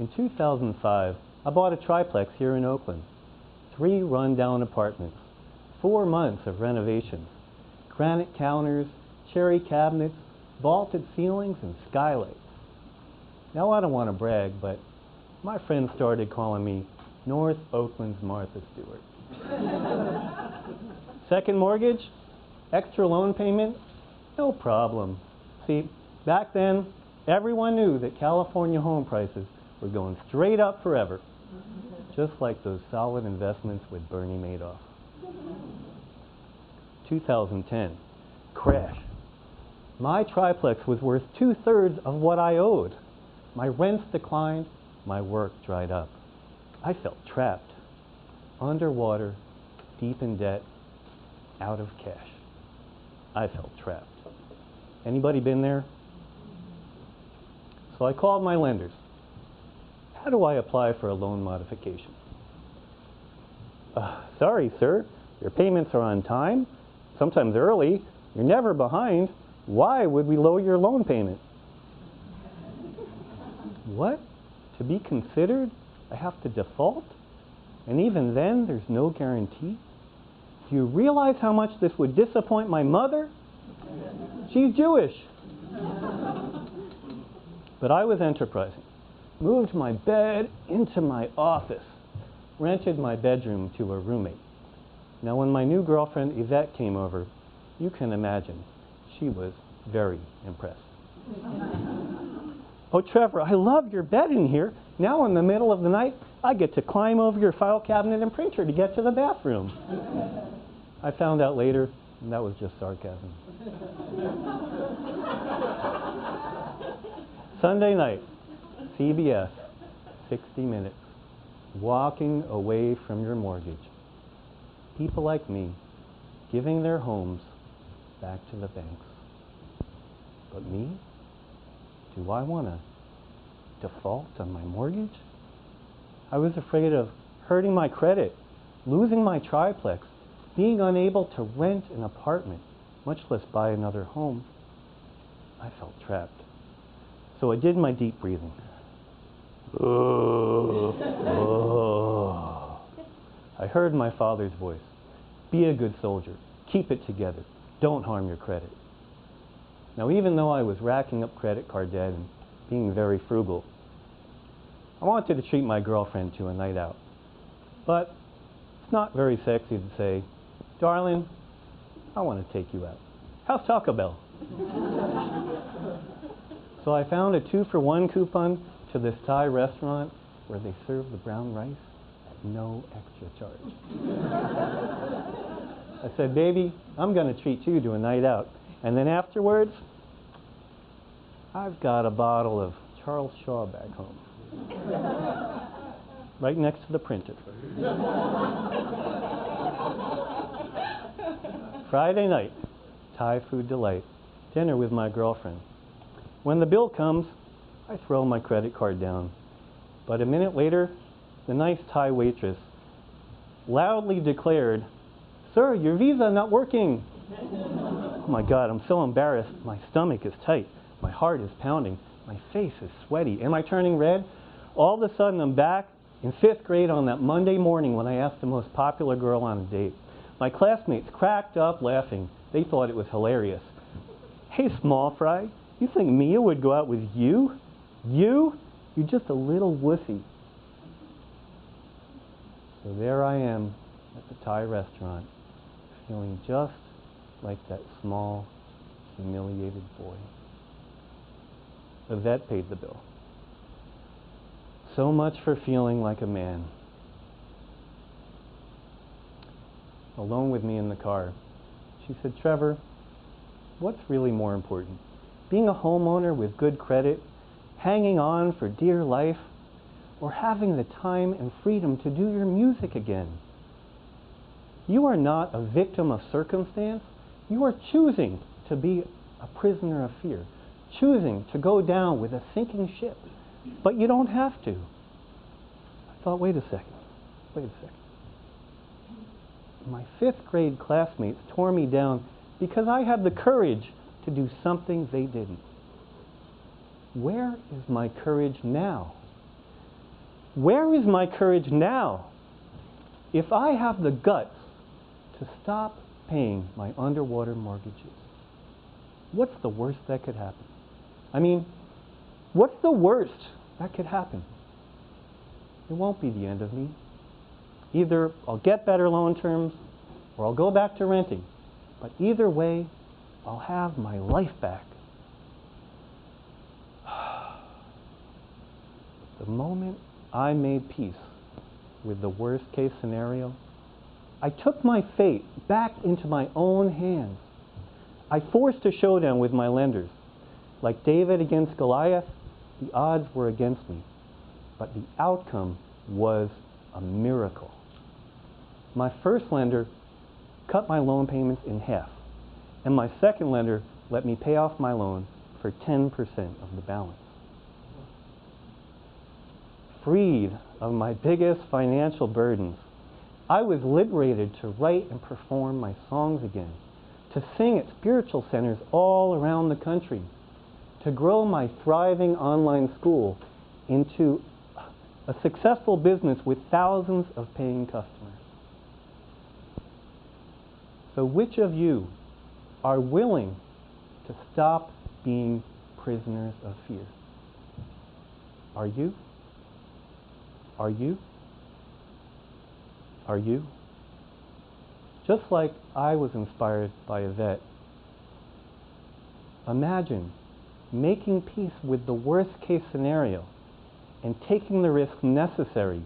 In 2005, I bought a triplex here in Oakland. 3 rundown apartments, 4 months of renovations, granite counters, cherry cabinets, vaulted ceilings, and skylights. Now I don't want to brag, but my friends started calling me North Oakland's Martha Stewart. Second mortgage, extra loan payment, no problem. See, back then, everyone knew that California home prices were going straight up forever, just like those solid investments with Bernie Madoff. 2010, crash. My triplex was worth 2/3 of what I owed. My rents declined, my work dried up. I felt trapped, underwater, deep in debt, out of cash. I felt trapped. Anybody been there? So I called my lenders. How do I apply for a loan modification? Sorry, sir, your payments are on time, sometimes early, you're never behind. Why would we lower your loan payment? What? To be considered, I have to default? And even then, there's no guarantee? Do you realize how much this would disappoint my mother? She's Jewish. But I was enterprising. Moved my bed into my office. Rented my bedroom to a roommate. Now, when my new girlfriend, Yvette, came over, you can imagine, she was very impressed. Oh, Trevor, I love your bed in here. Now in the middle of the night, I get to climb over your file cabinet and printer to get to the bathroom. I found out later, and that was just sarcasm. Sunday night, CBS, 60 Minutes, walking away from your mortgage. People like me giving their homes back to the banks. But me? Do I want to default on my mortgage? I was afraid of hurting my credit, losing my triplex, being unable to rent an apartment, much less buy another home. I felt trapped. So I did my deep breathing. I heard my father's voice. Be a good soldier. Keep it together. Don't harm your credit. Now, even though I was racking up credit card debt and being very frugal, I wanted to treat my girlfriend to a night out. But it's not very sexy to say, darling, I want to take you out. How's Taco Bell? So I found a 2-for-1 coupon to this Thai restaurant where they serve the brown rice at no extra charge. I said, baby, I'm going to treat you to a night out. And then afterwards, I've got a bottle of Charles Shaw back home. Right next to the printer. Friday night, Thai food delight, dinner with my girlfriend. When the bill comes, I throw my credit card down. But a minute later, the nice Thai waitress loudly declared, "Sir, your visa not working." Oh my God, I'm so embarrassed. My stomach is tight. My heart is pounding. My face is sweaty. Am I turning red? All of a sudden, I'm back in 5th grade on that Monday morning when I asked the most popular girl on a date. My classmates cracked up laughing. They thought it was hilarious. Hey, small fry, you think Mia would go out with you? You? You're just a little wussy. So there I am at the Thai restaurant, feeling just like that small, humiliated boy. Yvette paid the bill. So much for feeling like a man. Alone with me in the car, she said, Trevor, what's really more important? Being a homeowner with good credit, hanging on for dear life, or having the time and freedom to do your music again? You are not a victim of circumstance. You are choosing to be a prisoner of fear, choosing to go down with a sinking ship. But you don't have to. I thought, wait a second. My 5th grade classmates tore me down because I had the courage to do something they didn't. Where is my courage now? Where is my courage now? If I have the guts to stop paying my underwater mortgages, what's the worst that could happen? I mean, what's the worst that could happen? It won't be the end of me. Either I'll get better loan terms or I'll go back to renting. But either way, I'll have my life back. The moment I made peace with the worst case scenario, I took my fate back into my own hands. I forced a showdown with my lenders. Like David against Goliath, the odds were against me, but the outcome was a miracle. My first lender cut my loan payments in half, and my second lender let me pay off my loan for 10% of the balance. Freed of my biggest financial burdens, I was liberated to write and perform my songs again, to sing at spiritual centers all around the country, to grow my thriving online school into a successful business with thousands of paying customers. So which of you are willing to stop being prisoners of fear? Are you? Are you? Are you? Just like I was inspired by Yvette, imagine making peace with the worst case scenario and taking the risks necessary